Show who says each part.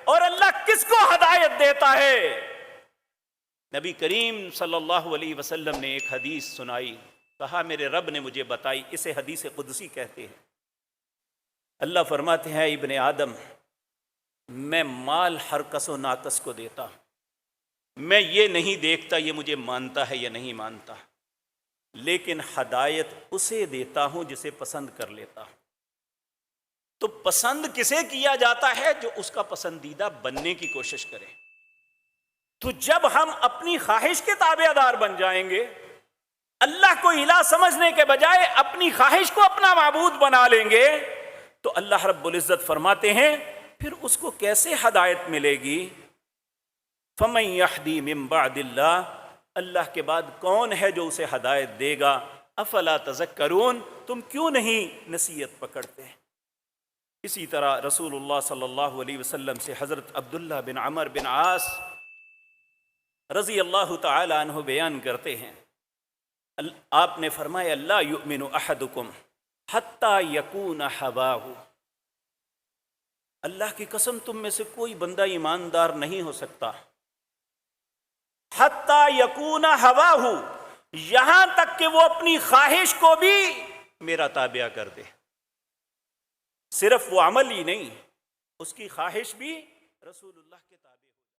Speaker 1: اور اللہ کس کو ہدایت دیتا ہے؟ نبی کریم صلی اللہ علیہ وسلم نے ایک حدیث سنائی، کہا میرے رب نے مجھے بتائی، اسے حدیث قدسی کہتے ہیں۔ اللہ فرماتے ہیں ابن آدم، میں مال ہر کس و ناکس کو دیتا ہوں، میں یہ نہیں دیکھتا یہ مجھے مانتا ہے یا نہیں مانتا، لیکن ہدایت اسے دیتا ہوں جسے پسند کر لیتا ہوں۔ تو پسند کسے کیا جاتا ہے؟ جو اس کا پسندیدہ بننے کی کوشش کرے۔ تو جب ہم اپنی خواہش کے تابع دار بن جائیں گے، اللہ کو الہ سمجھنے کے بجائے اپنی خواہش کو اپنا معبود بنا لیں گے، تو اللہ رب العزت فرماتے ہیں پھر اس کو کیسے ہدایت ملے گی؟ فَمَن يَهْدِي مِن بَعْدِ اللَّهِ، اللہ کے بعد کون ہے جو اسے ہدایت دے گا؟ افلا تذکرون، تم کیوں نہیں نصیحت پکڑتے؟ اسی طرح رسول اللہ صلی اللہ علیہ وسلم سے حضرت عبداللہ بن عمر بن عاص رضی اللہ تعالی عنہ بیان کرتے ہیں، آپ نے فرمایا لا یؤمن احدکم حتی یکون ہواہ، اللہ کی قسم تم میں سے کوئی بندہ ایماندار نہیں ہو سکتا حتی یکون ہواہ، یہاں تک کہ وہ اپنی خواہش کو بھی میرا تابع کر دے۔ صرف وہ عمل ہی نہیں، اس کی خواہش بھی رسول اللہ کے تابع۔